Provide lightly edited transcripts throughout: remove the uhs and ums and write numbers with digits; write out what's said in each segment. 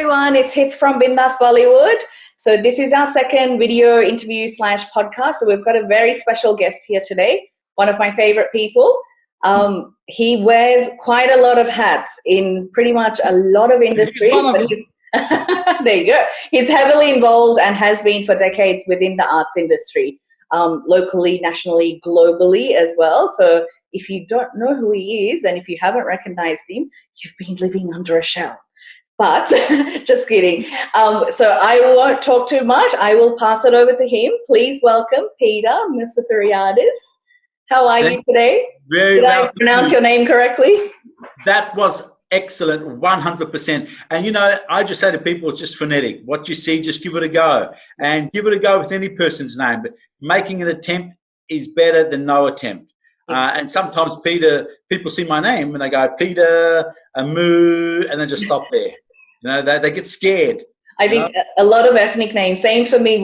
everyone, it's Hith from Bindaas Bollywood. So this is our second video interview / podcast. So we've got a very special guest here today, one of my favorite people. He wears quite a lot of hats in pretty much a lot of industries. But there you go. He's heavily involved and has been for decades within the arts industry, locally, nationally, globally as well. So if you don't know who he is and if you haven't recognized him, you've been living under a shell. But just kidding. So I won't talk too much. I will pass it over to him. Please welcome Peter Mousaferiadis. How are you today? Did I pronounce your name correctly? That was excellent, 100%. And you know, I just say to people, it's just phonetic. What you see, just give it a go. And give it a go with any person's name. But making an attempt is better than no attempt. And sometimes people see my name and they go, Peter, Moo, and then just stop there. You know, they get scared. I think a lot of ethnic names. Same for me.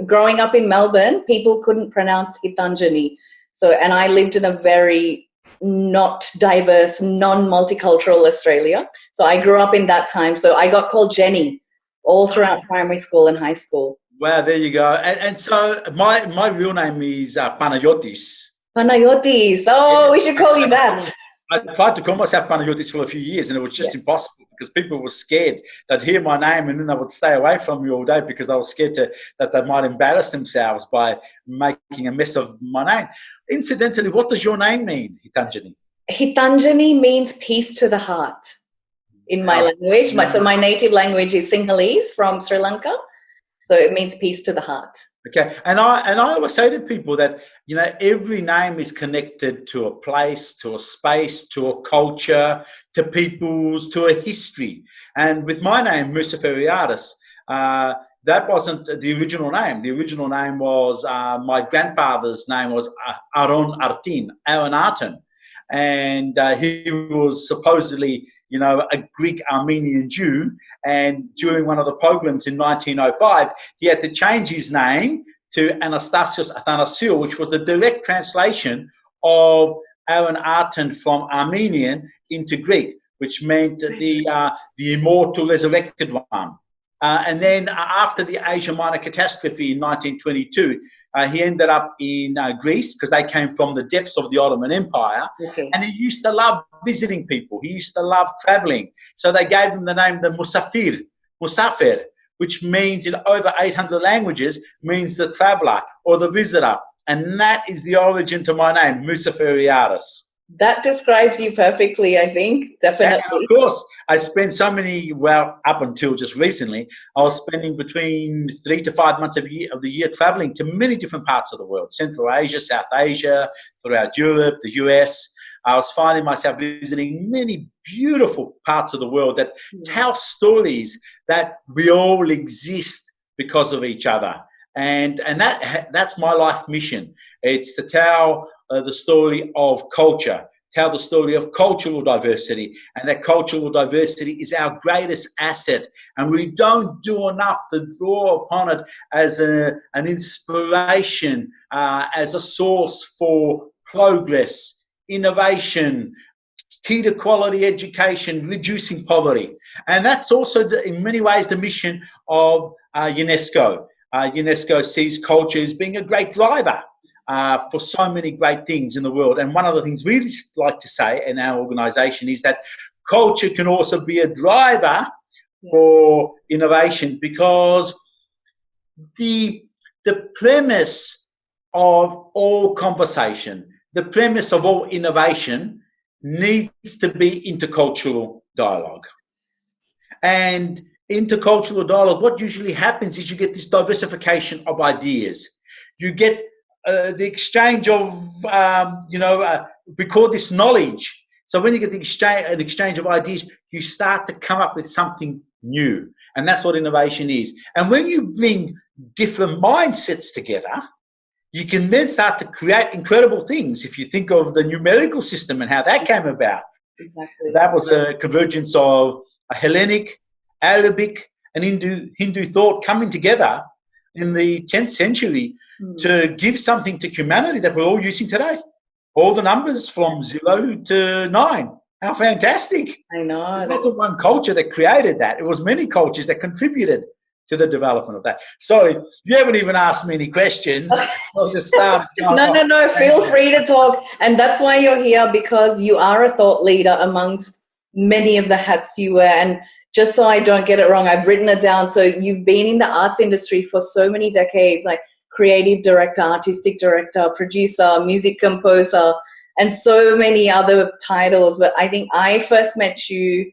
Growing up in Melbourne, people couldn't pronounce Gitanjali. And I lived in a very not diverse, non-multicultural Australia. So I grew up in that time. So I got called Jenny all throughout primary school and high school. Wow, there you go. And so my real name is Panayotis. Panayotis. Oh, we should call you that. I tried to call myself Panayotis for a few years and it was just impossible because people were scared. They'd hear my name and then they would stay away from me all day because they were scared that they might embarrass themselves by making a mess of my name. Incidentally, what does your name mean, Hitanjani? Hitanjani means peace to the heart in my language. So my native language is Sinhalese from Sri Lanka. So it means peace to the heart. Okay, and I always say to people that, you know, every name is connected to a place, to a space, to a culture, to peoples, to a history. And with my name, Mousaferiadis, that wasn't the original name. The original name was, my grandfather's name was Aaron Artin. And he was supposedly, you know, a Greek Armenian Jew. And during one of the pogroms in 1905, he had to change his name to Anastasios Athanasiou, which was the direct translation of Aaron Artin from Armenian into Greek, which meant the immortal resurrected one. And then after the Asia Minor catastrophe in 1922, he ended up in Greece because they came from the depths of the Ottoman Empire. Okay. And he used to love visiting people. He used to love traveling. So they gave him the name the Mousafir, which means in over 800 languages, means the traveler or the visitor. And that is the origin to my name, Mousaferiadis. That describes you perfectly, I think, definitely. And of course, I spent up until just recently, I was spending between 3 to 5 months of the year traveling to many different parts of the world, Central Asia, South Asia, throughout Europe, the US. I was finding myself visiting many beautiful parts of the world that tell stories that we all exist because of each other. And that's my life mission. It's to tell the story of culture, tell the story of cultural diversity, and that cultural diversity is our greatest asset. And we don't do enough to draw upon it as an inspiration, as a source for progress, innovation, key to quality education, reducing poverty. And that's also, in many ways, the mission of UNESCO. UNESCO sees culture as being a great driver for so many great things in the world. And one of the things we like to say in our organization is that culture can also be a driver for innovation, because the premise of all conversation, the premise of all innovation needs to be intercultural dialogue. And intercultural dialogue, what usually happens is you get this diversification of ideas. You get the exchange of, we call this knowledge. So when you get an exchange of ideas, you start to come up with something new. And that's what innovation is. And when you bring different mindsets together, you can then start to create incredible things. If you think of the numerical system and how that came about, exactly. That was a convergence of a Hellenic, Arabic, and Hindu thought coming together in the 10th century to give something to humanity that we're all using today. All the numbers from 0 to 9. How fantastic. I know. It wasn't one culture that created that. It was many cultures that contributed to the development of that. Sorry, you haven't even asked me any questions. I'll just start. No. Feel free to talk. And that's why you're here, because you are a thought leader amongst many of the hats you wear. And just so I don't get it wrong, I've written it down. So you've been in the arts industry for so many decades, like creative director, artistic director, producer, music composer, and so many other titles. But I think I first met you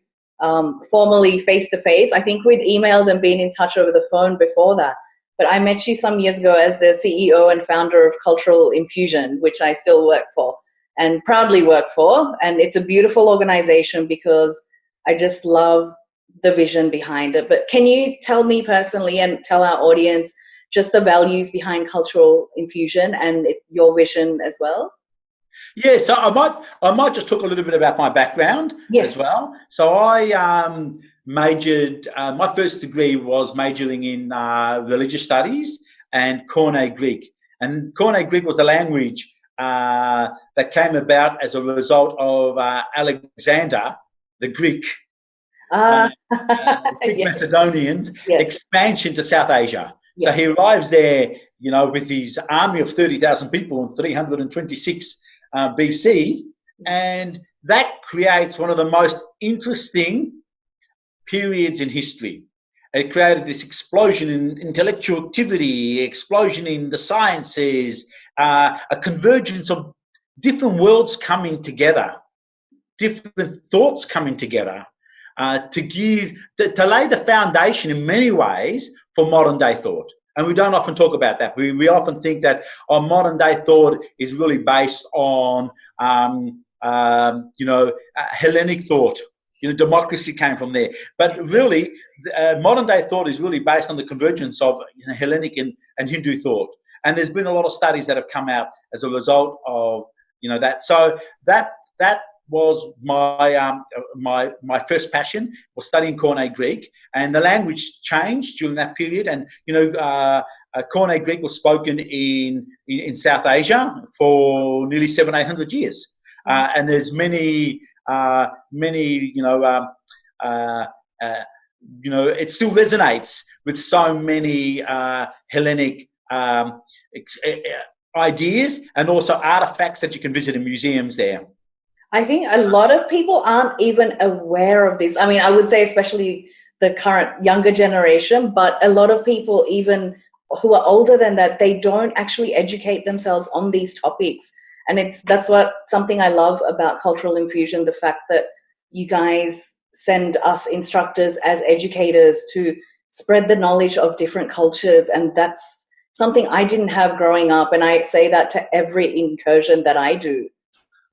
formally face-to-face. I think we'd emailed and been in touch over the phone before that. But I met you some years ago as the CEO and founder of Cultural Infusion, which I still work for and proudly work for. And it's a beautiful organization because I just love the vision behind it. But can you tell me personally and tell our audience just the values behind Cultural Infusion and your vision as well? Yeah, so I might just talk a little bit about my background as well. So I majored. My first degree was majoring in religious studies and Koine Greek, and Koine Greek was the language that came about as a result of Alexander the Greek, Greek Macedonians expansion to South Asia. So he arrives there, with his army of 30,000 people in 326 BC, and that creates one of the most interesting periods in history. It created this explosion in intellectual activity, explosion in the sciences, a convergence of different worlds coming together, different thoughts coming together to lay the foundation in many ways for modern day thought. And we don't often talk about that. We often think that our modern day thought is really based on, Hellenic thought. Democracy came from there. But really, modern day thought is really based on the convergence of Hellenic and Hindu thought. And there's been a lot of studies that have come out as a result of that. So that was my first passion, was studying Koine Greek, and the language changed during that period. And Koine Greek was spoken in South Asia for nearly 700-800 years, and there's many it still resonates with so many Hellenic ideas and also artifacts that you can visit in museums there. I think a lot of people aren't even aware of this. I mean, I would say especially the current younger generation, but a lot of people even who are older than that, they don't actually educate themselves on these topics. And that's something I love about Cultural Infusion, the fact that you guys send us instructors as educators to spread the knowledge of different cultures. And that's something I didn't have growing up. And I say that to every incursion that I do.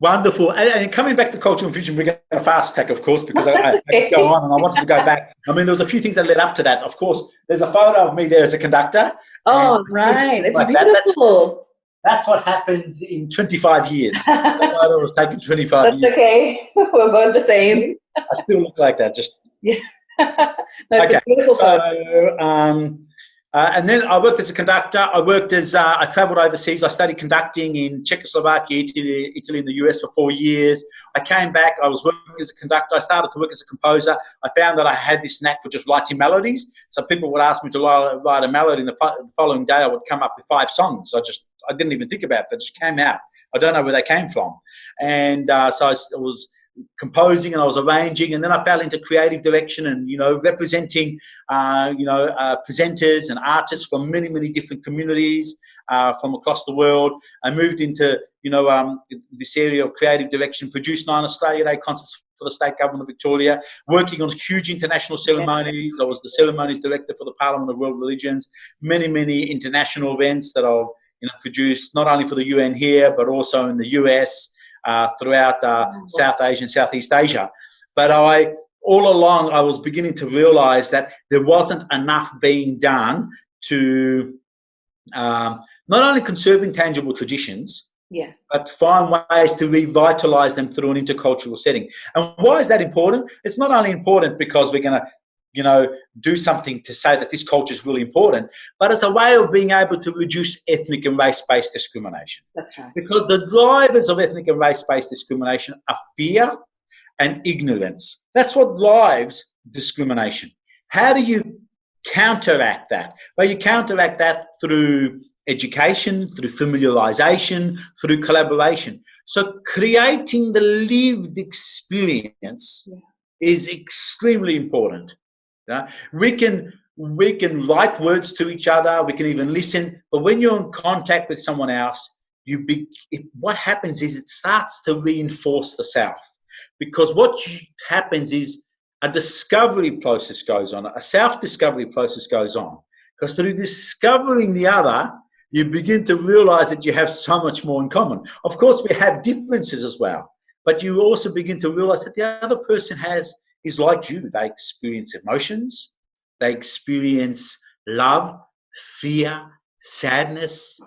Wonderful. And coming back to Cultural Infusion, we're going to fast track, of course, because I could go on and I wanted to go back. I mean, there was a few things that led up to that. Of course, there's a photo of me there as a conductor. Oh, right. It's like beautiful. That's what happens in 25 years. The photo was taken 25 years. That's okay. We're both the same. I still look like that. Just yeah. That's a beautiful photo. And then I worked as a conductor. I traveled overseas. I studied conducting in Czechoslovakia, Italy, and the US for 4 years. I came back. I was working as a conductor. I started to work as a composer. I found that I had this knack for just writing melodies. So people would ask me to write a melody, and the following day I would come up with 5 songs. I didn't even think about it. They just came out. I don't know where they came from. And so I was composing and I was arranging, and then I fell into creative direction and representing presenters and artists from many different communities from across the world. I moved into this area of creative direction, produced 9 Australia Day concerts for the state government of Victoria, working on huge international ceremonies. I was the ceremonies director for the Parliament of World Religions, many international events that I've produced not only for the UN here but also in the US. Throughout South Asia and Southeast Asia. But all along I was beginning to realise that there wasn't enough being done to not only conserve intangible traditions, but find ways to revitalise them through an intercultural setting. And why is that important? It's not only important because we're going to do something to say that this culture is really important, but it's a way of being able to reduce ethnic and race-based discrimination. That's right. Because the drivers of ethnic and race-based discrimination are fear and ignorance. That's what drives discrimination. How do you counteract that? Well, you counteract that through education, through familiarization, through collaboration. So creating the lived experience is extremely important. We can write words to each other, we can even listen, but when you're in contact with someone else, what happens is it starts to reinforce the self. Because what happens is a discovery process goes on, a self-discovery process goes on. Because through discovering the other, you begin to realize that you have so much more in common. Of course, we have differences as well, but you also begin to realize that the other person is like you. They experience emotions, they experience love, fear, sadness.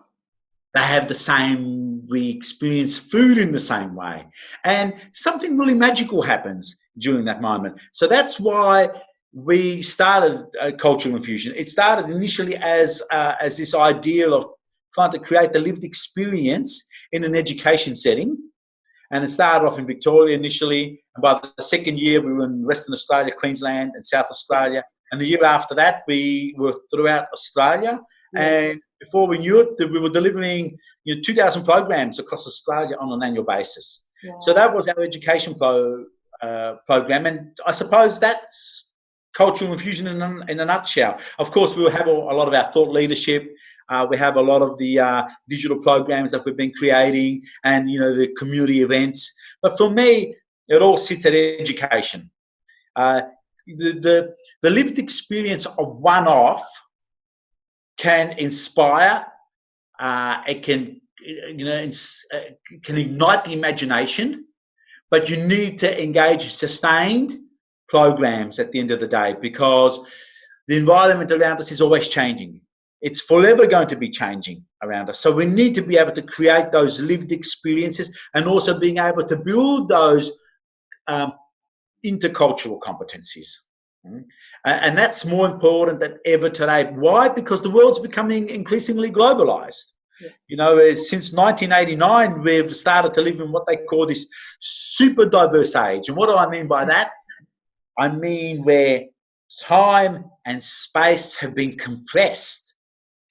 We experience food in the same way. And something really magical happens during that moment. So that's why we started Cultural Infusion. It started initially as this idea of trying to create the lived experience in an education setting. And it started off in Victoria initially. And by the second year, we were in Western Australia, Queensland, and South Australia. And the year after that, we were throughout Australia. And before we knew it, we were delivering 2,000 programs across Australia on an annual basis. Wow. So that was our education program. And I suppose that's Cultural Infusion in a nutshell. Of course, we will have a lot of our thought leadership. We have a lot of the digital programs that we've been creating and, the community events. But for me, it all sits at education. The lived experience of one-off can inspire, it can ignite the imagination, but you need to engage sustained programs at the end of the day, because the environment around us is always changing. It's forever going to be changing around us. So we need to be able to create those lived experiences and also being able to build those intercultural competencies. And that's more important than ever today. Why? Because the world's becoming increasingly globalized. Since 1989, we've started to live in what they call this super diverse age. And what do I mean by that? I mean where time and space have been compressed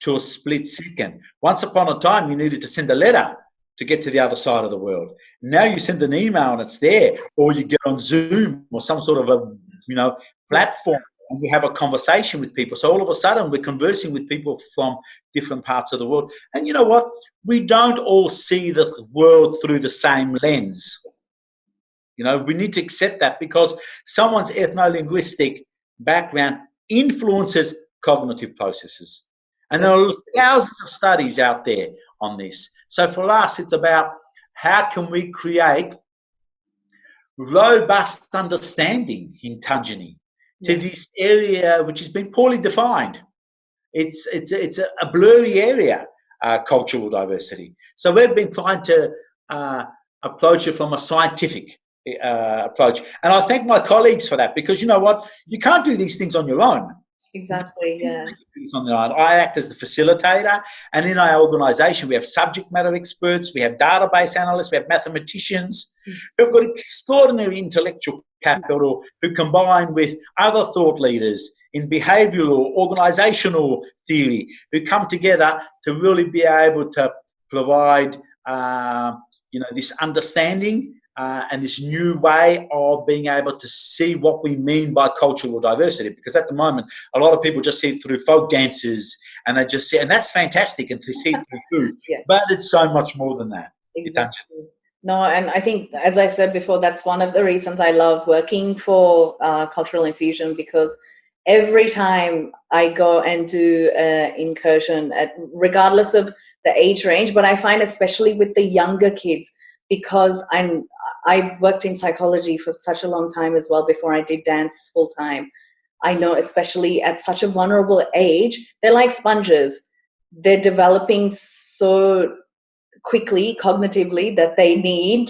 to a split second. Once upon a time, you needed to send a letter to get to the other side of the world. Now you send an email and it's there, or you get on Zoom or some sort of a platform and we have a conversation with people. So all of a sudden we're conversing with people from different parts of the world. And you know what? We don't all see the world through the same lens. We need to accept that, because someone's ethno-linguistic background influences cognitive processes. And there are thousands of studies out there on this. So for us, it's about how can we create robust understanding in Tanzania to this area which has been poorly defined. It's a blurry area, cultural diversity. So we've been trying to approach it from a scientific approach. And I thank my colleagues for that, because you know what? You can't do these things on your own. Exactly, yeah. I act as the facilitator, and in our organisation we have subject matter experts, we have database analysts, we have mathematicians who've got extraordinary intellectual capital who combine with other thought leaders in behavioural, organisational theory, who come together to really be able to provide this understanding and this new way of being able to see what we mean by cultural diversity. Because at the moment, a lot of people just see it through folk dances, and they just see, and that's fantastic, and to see it through food. But it's so much more than that. Exactly. No, and I think, as I said before, that's one of the reasons I love working for Cultural Infusion, because every time I go and do an incursion, regardless of the age range, but I find especially with the younger kids, because I've worked in psychology for such a long time as well before I did dance full time. I know, especially at such a vulnerable age, they're like sponges. They're developing so quickly cognitively that they need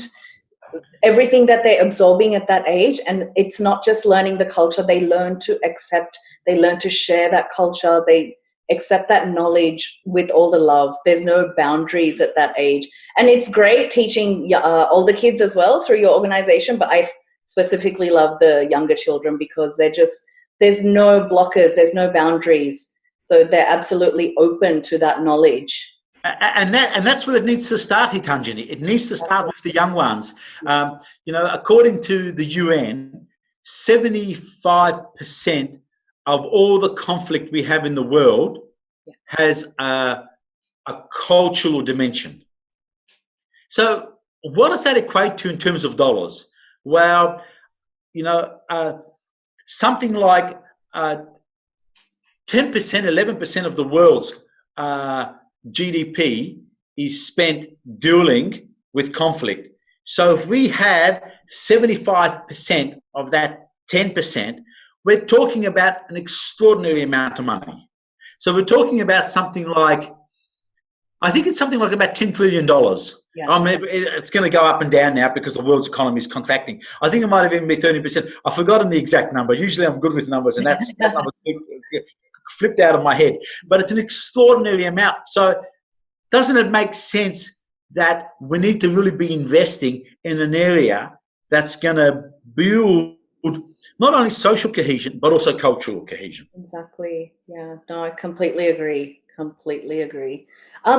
everything that they're absorbing at that age. And it's not just learning the culture. They learn to accept, they learn to share that culture. They accept that knowledge with all the love. There's no boundaries at that age. And it's great teaching older kids as well through your organization, but I specifically love the younger children because there's no blockers, there's no boundaries. So they're absolutely open to that knowledge. And that's where it needs to start, Hitanjini. It needs to start with the young ones. According to the UN, 75% of all the conflict we have in the world has a cultural dimension. So what does that equate to in terms of dollars? Well, something like 10%, 11% of the world's GDP is spent dealing with conflict. So if we had 75% of that 10%, we're talking about an extraordinary amount of money. So we're talking about something like, I think it's something like about $10 trillion. Yeah. I mean, it's going to go up and down now because the world's economy is contracting. I think it might have even been 30%. I've forgotten the exact number. Usually I'm good with numbers, and that number flipped out of my head. But it's an extraordinary amount. So doesn't it make sense that we need to really be investing in an area that's going to build not only social cohesion, but also cultural cohesion? Exactly. Yeah. No, I completely agree. Completely agree.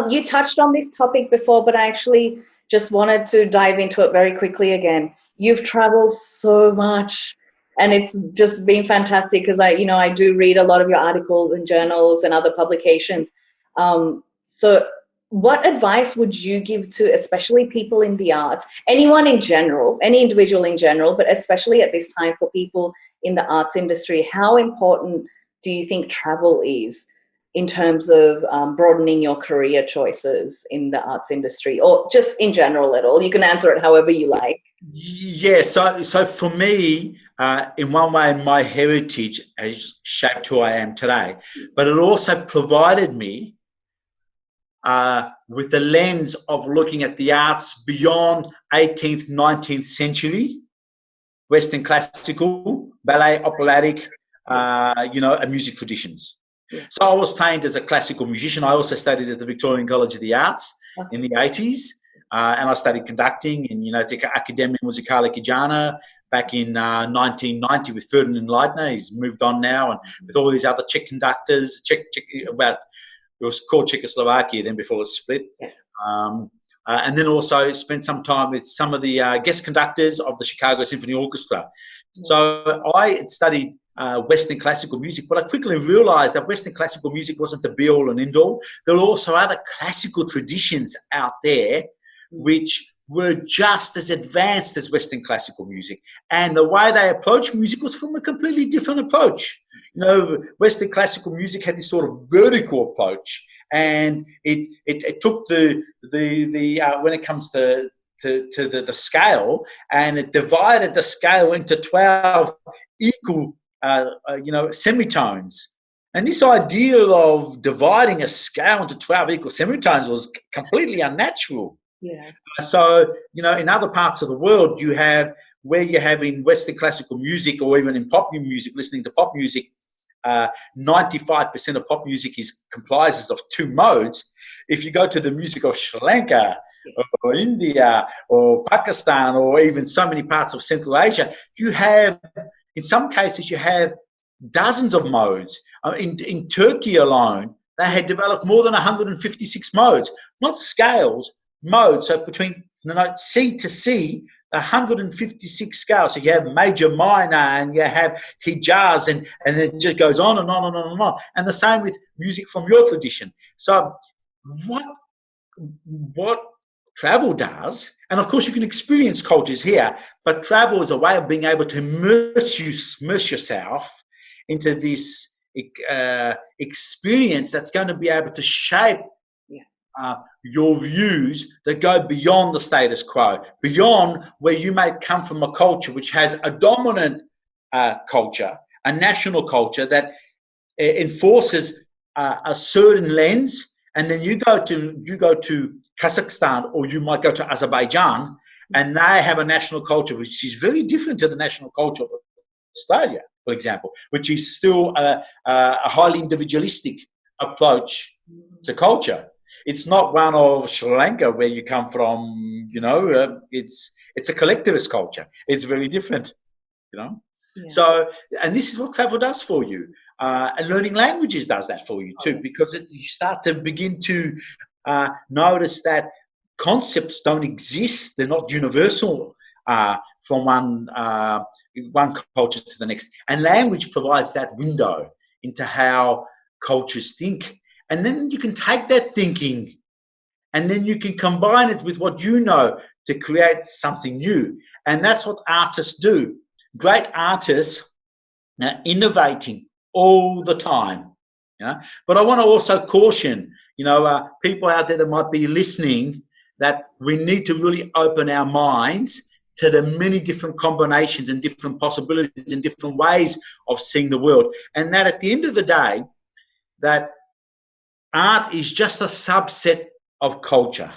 You touched on this topic before, but I actually just wanted to dive into it very quickly again. You've traveled so much, and it's just been fantastic because I do read a lot of your articles and journals and other publications. So what advice would you give to especially people in the arts, anyone in general, any individual in general, but especially at this time for people in the arts industry? How important do you think travel is in terms of broadening your career choices in the arts industry, or just in general at all? You can answer it however you like. Yeah, so for me, in one way, my heritage has shaped who I am today, but it also provided me with the lens of looking at the arts beyond 18th, 19th century, Western classical, ballet, operatic, and music traditions. So I was trained as a classical musician. I also studied at the Victorian College of the Arts in the 80s, and I studied conducting in the Academia Musicale Gijana back in 1990 with Ferdinand Leitner. He's moved on now, and with all these other Czech conductors, it was called Czechoslovakia then before it was split. And then also spent some time with some of the guest conductors of the Chicago Symphony Orchestra. So I had studied Western classical music, but I quickly realized that Western classical music wasn't the be-all and end-all. There were also other classical traditions out there which were just as advanced as Western classical music. And the way they approached music was from a completely different approach. Western classical music had this sort of vertical approach, and it took the when it comes to the scale, and it divided the scale into 12 equal semitones. And this idea of dividing a scale into 12 equal semitones was completely unnatural. Yeah. So, in other parts of the world, you have where you have in Western classical music, or even in pop music, listening to pop music, 95% of pop music comprises of two modes. If you go to the music of Sri Lanka or India or Pakistan, or even so many parts of Central Asia, you have, in some cases, you have dozens of modes. In Turkey alone, they had developed more than 156 modes, not scales, modes. So between the note C to C, 156 scales. So you have major, minor, and you have Hijaz, and it just goes on and on and on and on. And the same with music from your tradition. So what travel does, and of course you can experience cultures here, but travel is a way of being able to immerse yourself into this experience that's going to be able to shape your views that go beyond the status quo, beyond where you may come from a culture which has a dominant culture, a national culture that enforces a certain lens, and then you go to Kazakhstan, or you might go to Azerbaijan, and they have a national culture which is very different to the national culture of Australia, for example, which is still a highly individualistic approach to culture. It's not one of Sri Lanka, where you come from. It's a collectivist culture. It's very different. you know. Yeah. So, and this is what travel does for you. And learning languages does that for you too, because you start to begin to notice that concepts don't exist; they're not universal from one culture to the next. And language provides that window into how cultures think, and then you can take that thinking, and then you can combine it with what you know to create something new. And that's what artists do. Great artists are innovating all the time. But I want to also caution, people out there that might be listening, that we need to really open our minds to the many different combinations and different possibilities and different ways of seeing the world. And that at the end of the day, that art is just a subset of culture.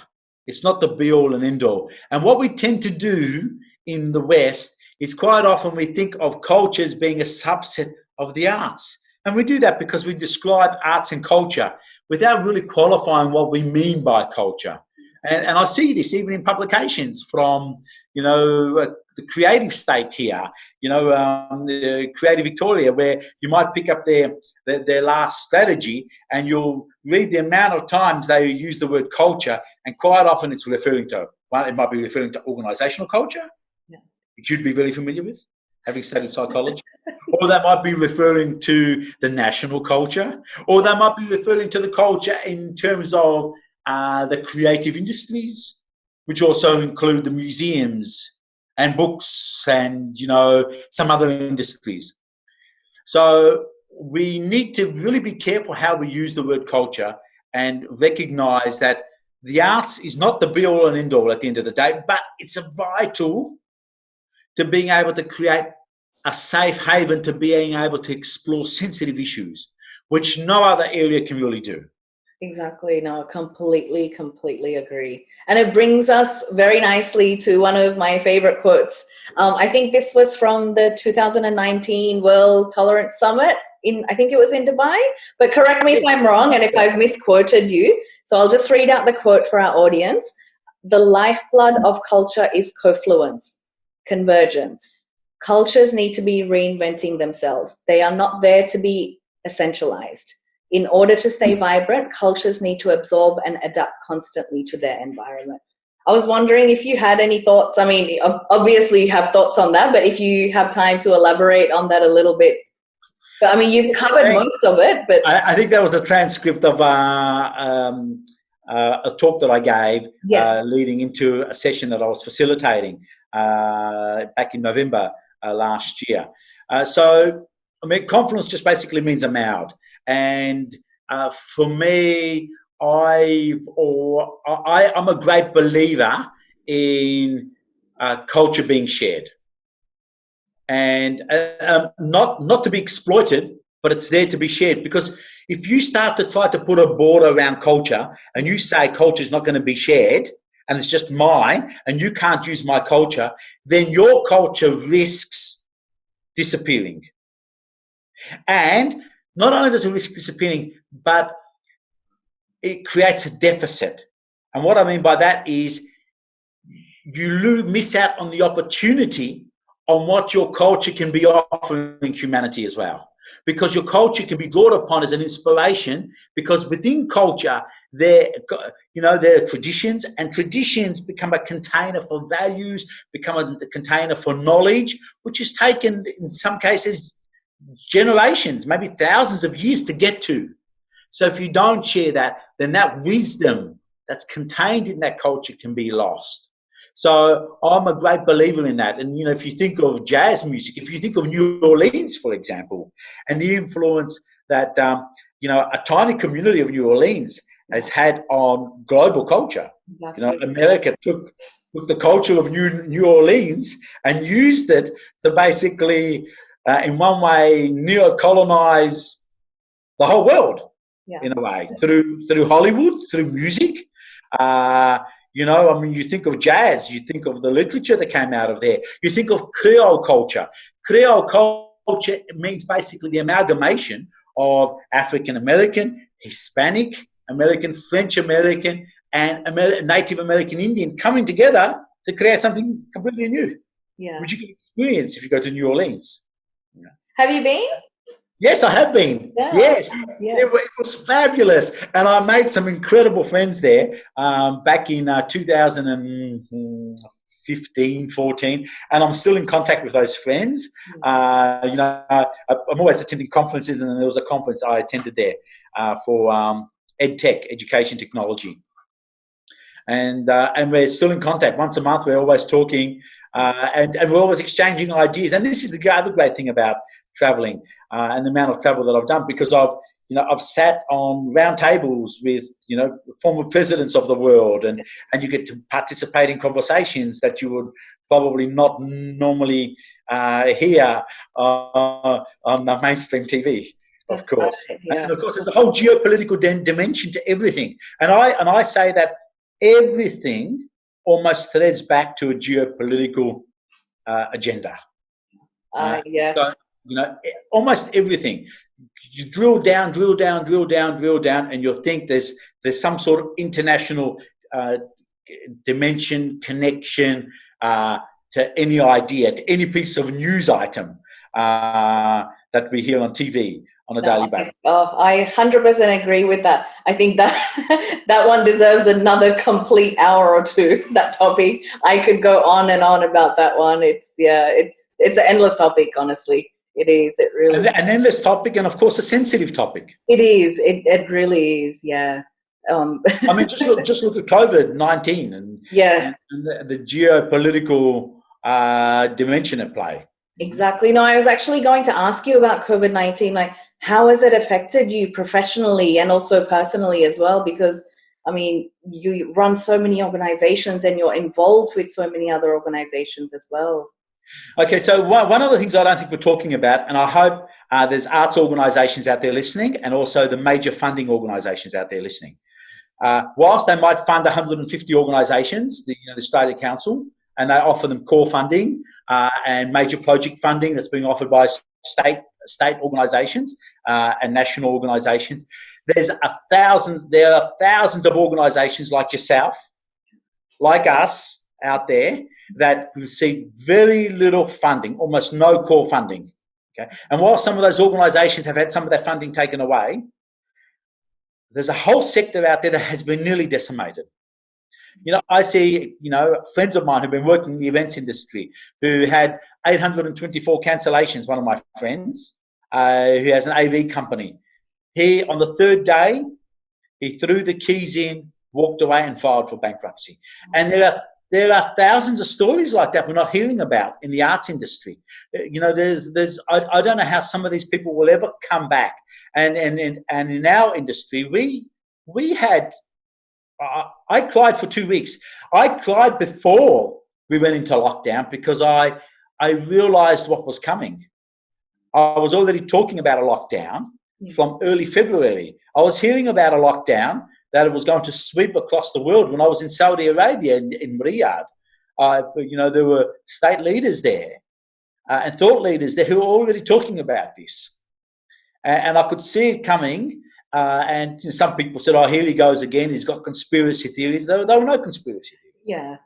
It's not the be all and end all. And what we tend to do in the West is quite often we think of culture as being a subset of the arts. And we do that because we describe arts and culture without really qualifying what we mean by culture. And I see this even in publications from, the creative state here, the Creative Victoria, where you might pick up their last strategy and you'll read the amount of times they use the word culture, and quite often it's referring to, it might be referring to organizational culture, which you'd be really familiar with, having studied psychology. Or they might be referring to the national culture, or they might be referring to the culture in terms of the creative industries, which also include the museums and books and, some other industries. So we need to really be careful how we use the word culture and recognize that the arts is not the be-all and end-all at the end of the day, but it's a vital to being able to create a safe haven, to being able to explore sensitive issues, which no other area can really do. Exactly. No, completely agree. And it brings us very nicely to one of my favorite quotes. I think this was from the 2019 World Tolerance Summit I think it was in Dubai, but correct me if I'm wrong and if I've misquoted you. So I'll just read out the quote for our audience. The lifeblood of culture is confluence, convergence. Cultures need to be reinventing themselves. They are not there to be essentialized. In order to stay vibrant, cultures need to absorb and adapt constantly to their environment. I was wondering if you had any thoughts. I mean, obviously you have thoughts on that, but if you have time to elaborate on that a little bit. But, I mean, you've covered most of it. But I think that was a transcript of a talk that I gave leading into a session that I was facilitating back in November last year. So, I mean, confluence just basically means a mound. And for me, I'm a great believer in culture being shared, and not to be exploited, but it's there to be shared. Because if you start to try to put a border around culture and you say culture is not going to be shared and it's just mine and you can't use my culture, then your culture risks disappearing. And not only does it risk disappearing, but it creates a deficit. And what I mean by that is you miss out on the opportunity on what your culture can be offering humanity as well. Because your culture can be brought upon as an inspiration, because within culture, there are traditions, and traditions become a container for values, become a container for knowledge, which is taken in some cases generations, maybe thousands of years to get to. So if you don't share that, then that wisdom that's contained in that culture can be lost. So I'm a great believer in that. And, if you think of jazz music, if you think of New Orleans, for example, and the influence that, a tiny community of New Orleans has had on global culture. Exactly. America took the culture of New Orleans and used it to basically, in one way, neo-colonize the whole world, in a way, through Hollywood, through music. You think of jazz, you think of the literature that came out of there. You think of Creole culture. Creole culture means basically the amalgamation of African American, Hispanic American, French American, and Native American Indian coming together to create something completely new. Yeah. which you can experience if you go to New Orleans. Yeah. Have you been? Yes, I have been. Yeah. Yes, Yeah. it was fabulous, and I made some incredible friends there back in 2015, 14, and I'm still in contact with those friends. I'm always attending conferences, and there was a conference I attended there for EdTech, education technology, and we're still in contact. Once a month, we're always talking, and we're always exchanging ideas. And this is the other great thing about traveling and the amount of travel that I've done, because I've sat on round tables with former presidents of the world, and you get to participate in conversations that you would probably not normally hear on the mainstream TV. Of course, Yeah. and of course, there's a whole geopolitical dimension to everything, and I say that everything almost threads back to a geopolitical agenda. Yeah. So, almost everything. You drill down, and you'll think there's some sort of international dimension, connection to any idea, to any piece of news item that we hear on TV on a daily basis. I 100% agree with that. I think that that one deserves another complete hour or two, that topic. I could go on and on about that one. It's an endless topic, honestly. It is. It really is. An endless topic, and of course a sensitive topic. It is. It really is, yeah. I mean, just look at COVID-19 and the geopolitical dimension at play. Exactly. No, I was actually going to ask you about COVID-19. Like, how has it affected you professionally and also personally as well? Because, I mean, you run so many organizations and you're involved with so many other organizations as well. Okay, so one of the things I don't think we're talking about, and I hope there's arts organisations out there listening, and also the major funding organisations out there listening. Whilst they might fund 150 organisations, the State Council, and they offer them core funding and major project funding that's being offered by state organisations and national organisations. There are thousands of organisations like yourself, like us, out there that receive very little funding, almost no core funding. Okay, and while some of those organisations have had some of their funding taken away, there's a whole sector out there that has been nearly decimated. I see, friends of mine who've been working in the events industry who had 824 cancellations. One of my friends who has an AV company, he, on the third day, he threw the keys in, walked away and filed for bankruptcy. And there are thousands of stories like that we're not hearing about in the arts industry. I don't know how some of these people will ever come back. And in our industry, we had, I cried for 2 weeks. I cried before we went into lockdown because I realized what was coming. I was already talking about a lockdown from early February. I was hearing about a lockdown that it was going to sweep across the world when I was in Saudi Arabia in Riyadh. There were state leaders there and thought leaders there who were already talking about this. And I could see it coming. And some people said, "Oh, here he goes again. He's got conspiracy theories." There were no conspiracy theories. Yeah.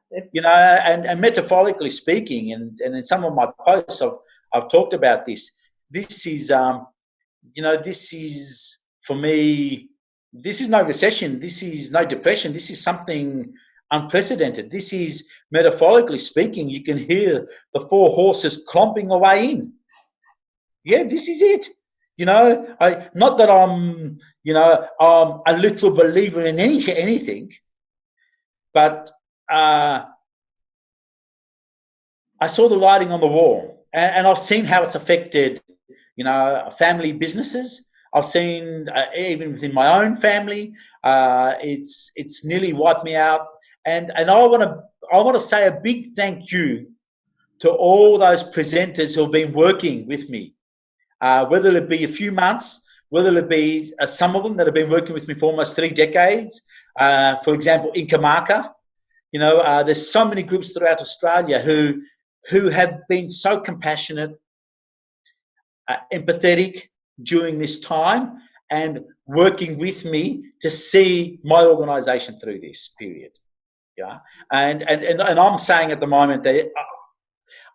And metaphorically speaking, and in some of my posts, I've talked about this. This is, this is for me. This is no recession. This is no depression. This is something unprecedented. This is, metaphorically speaking, you can hear the four horses clomping away in. Yeah, this is it. Not that I'm a literal believer in anything, but I saw the writing on the wall, and I've seen how it's affected, family businesses. I've seen even within my own family, it's nearly wiped me out. And I want to say a big thank you to all those presenters who have been working with me. Whether it be a few months, whether it be some of them that have been working with me for almost 3 decades. For example, Inkamaka. There's so many groups throughout Australia who have been so compassionate, empathetic during this time, and working with me to see my organisation through this period. Yeah, and I'm saying at the moment that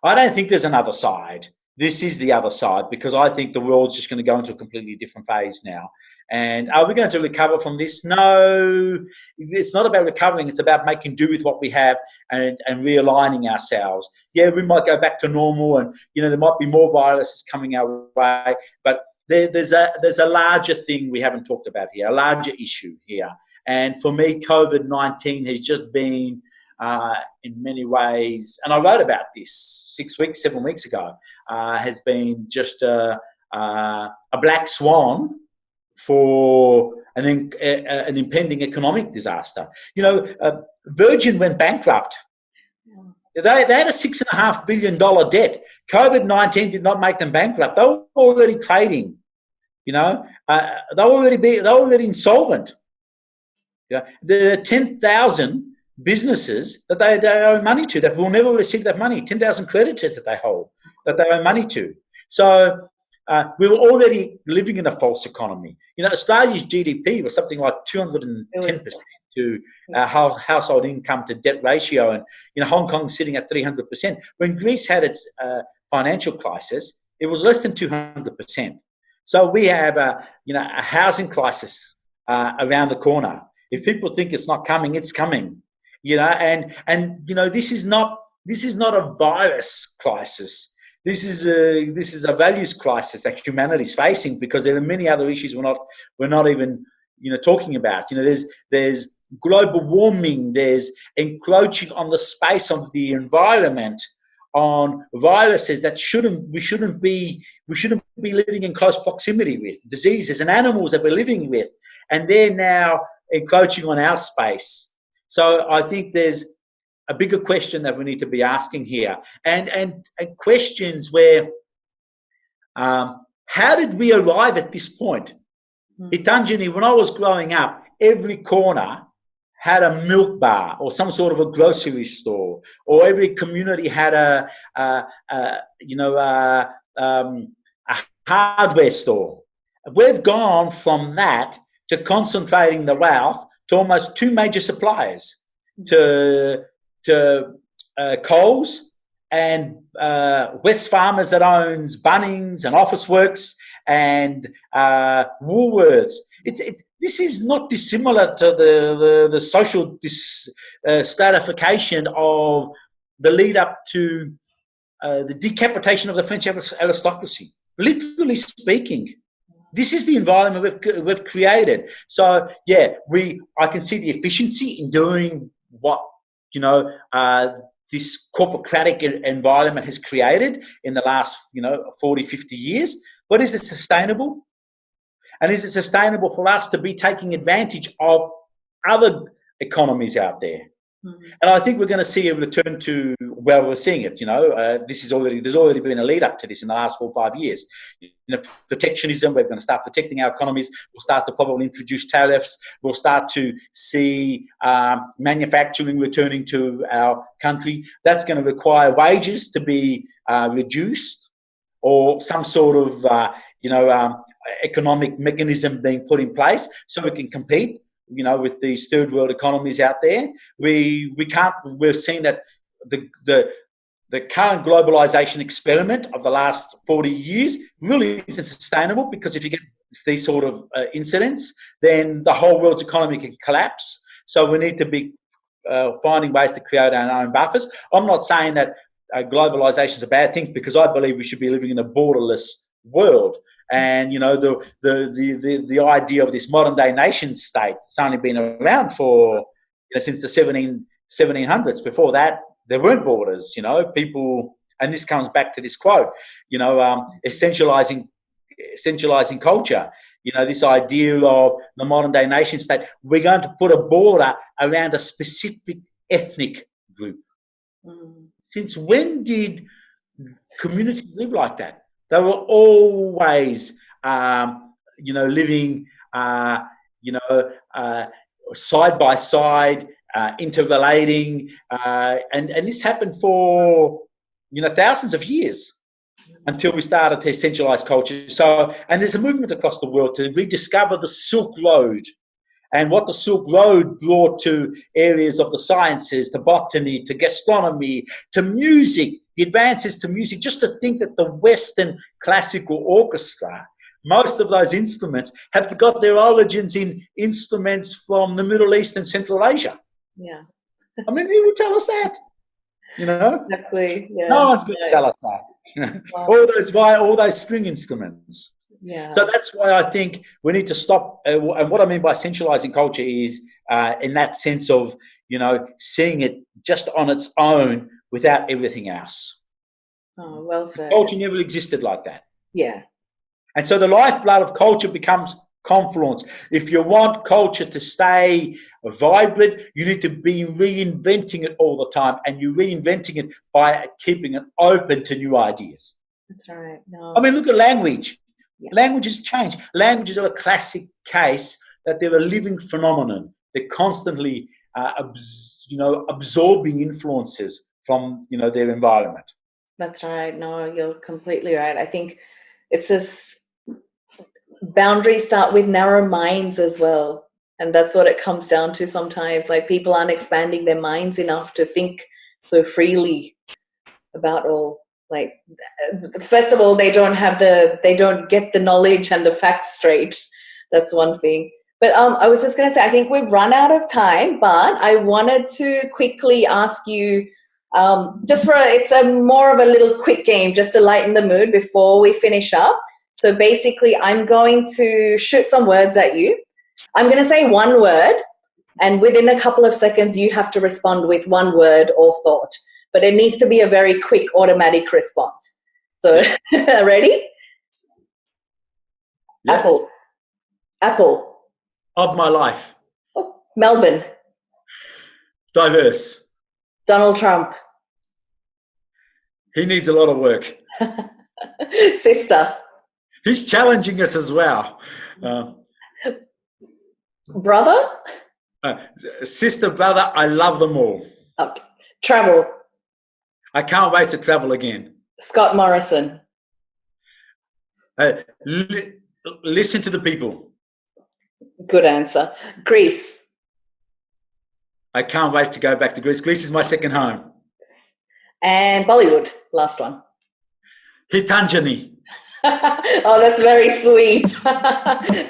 I don't think there's another side. This is the other side, because I think the world's just going to go into a completely different phase now. And are we going to recover from this? No, it's not about recovering. It's about making do with what we have and realigning ourselves. Yeah, we might go back to normal, and there might be more viruses coming our way, but there's a larger thing we haven't talked about here, a larger issue here. And for me, COVID-19 has just been, in many ways, and I wrote about this 7 weeks ago, has been just a black swan for an impending economic disaster. Virgin went bankrupt. They had a $6.5 billion debt. COVID-19 did not make them bankrupt. They were already trading. They were already insolvent. There are 10,000 businesses that they owe money to that will never receive that money. 10,000 creditors that they hold, that they owe money to. So we were already living in a false economy. Australia's GDP was something like 210% to our household income to debt ratio, and Hong Kong sitting at 300%. When Greece had its financial crisis, it was less than 200%. So we have a housing crisis around the corner. If people think it's not coming, it's coming. And this is not a virus crisis. This is a values crisis that humanity is facing, because there are many other issues we're not even talking about. There's global warming. There's encroaching on the space of the environment, on viruses that we shouldn't be living in close proximity with, diseases and animals that we're living with, and they're now encroaching on our space. So I think there's a bigger question that we need to be asking here, and questions where, how did we arrive at this point? Itanjini, when I was growing up, every corner had a milk bar or some sort of a grocery store, or every community had a hardware store. We've gone from that to concentrating the wealth to almost two major suppliers, to Coles and West Farmers that owns Bunnings and Officeworks and Woolworths. This is not dissimilar to the social stratification of the lead up to the decapitation of the French aristocracy. Literally speaking, this is the environment we've created. So yeah, I can see the efficiency in doing what this corporocratic environment has created in the last 40, 50 years. But is it sustainable? And is it sustainable for us to be taking advantage of other economies out there? And I think we're going to see a return to, well, we're seeing it, there's already been a lead up to this in the last 4 or 5 years. Protectionism, we're going to start protecting our economies. We'll start to probably introduce tariffs. We'll start to see manufacturing returning to our country. That's going to require wages to be reduced, or some sort of, economic mechanism being put in place so we can compete with these third world economies out there. We've seen that the current globalization experiment of the last 40 years really isn't sustainable, because if you get these sort of incidents, then the whole world's economy can collapse. So we need to be finding ways to create our own buffers. I'm not saying that globalization is a bad thing, because I believe we should be living in a borderless world. And the idea of this modern day nation state, it's only been around for since the 1700s. Before that, there weren't borders. People, and this comes back to this quote, essentializing culture. This idea of the modern day nation state. We're going to put a border around a specific ethnic group. Since when did communities live like that? They were always, living, side by side, interrelating, and this happened for, thousands of years until we started to essentialize culture. So, and there's a movement across the world to rediscover the Silk Road and what the Silk Road brought to areas of the sciences, to botany, to gastronomy, to music. the advances to music, just to think that the Western classical orchestra, most of those instruments have got their origins in instruments from the Middle East and Central Asia. Yeah. I mean, who would tell us that? You know? Exactly. Yeah. No one's going to tell us that. Wow. all those string instruments. Yeah. So that's why I think we need to stop. And what I mean by essentializing culture is in that sense of, you know, seeing it just on its own without everything else. Oh, well said. Culture never existed like that. Yeah. And so the lifeblood of culture becomes confluence. If you want culture to stay vibrant, you need to be reinventing it all the time. And you're reinventing it by keeping it open to new ideas. That's right. No. I mean, look at language. Yeah. Languages change. Languages are a classic case that they're a living phenomenon. They're constantly, absorbing influences from, their environment. That's right. No, you're completely right. I think it's just boundaries start with narrow minds as well. And that's what it comes down to sometimes. Like, people aren't expanding their minds enough to think so freely about all. Like, first of all, they don't get the knowledge and the facts straight. That's one thing. But I was just going to say, I think we've run out of time, but I wanted to quickly ask you, it's a more of a little quick game just to lighten the mood before we finish up. So basically, I'm going to shoot some words at you. I'm going to say one word, and within a couple of seconds, you have to respond with one word or thought. But it needs to be a very quick, automatic response. So, ready? Yes. Apple. Of my life. Oh, Melbourne. Diverse. Donald Trump. He needs a lot of work. Sister. He's challenging us as well. Brother? Sister, brother, I love them all. Okay. Travel. I can't wait to travel again. Scott Morrison. Listen to the people. Good answer. Greece. I can't wait to go back to Greece. Greece is my second home. And Bollywood, last one. Hitanjani. Oh, that's very sweet.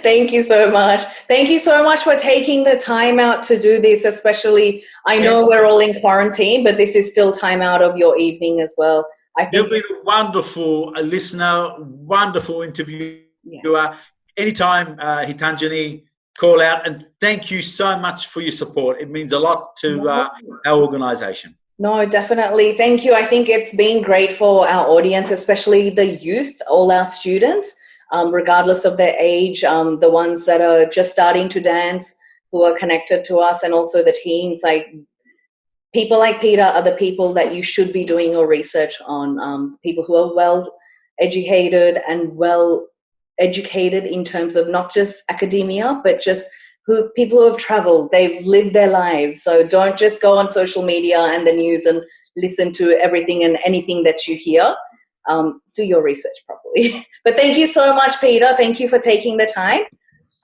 Thank you so much. Thank you so much for taking the time out to do this, especially, I know we're all in quarantine, but this is still time out of your evening as well. You've been a wonderful listener, wonderful interviewer. Yeah. Anytime, Hitanjani, call out, and thank you so much for your support. It means a lot to our organisation. No, definitely. Thank you. I think it's been great for our audience, especially the youth, all our students, regardless of their age, the ones that are just starting to dance, who are connected to us, and also the teens. Like, people like Peter are the people that you should be doing your research on, people who are well-educated and well-educated in terms of not just academia, but just people who have traveled, they've lived their lives. So don't just go on social media and the news and listen to everything and anything that you hear. Do your research properly. But thank you so much, Peter. Thank you for taking the time.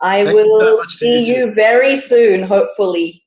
I will see you very soon, hopefully.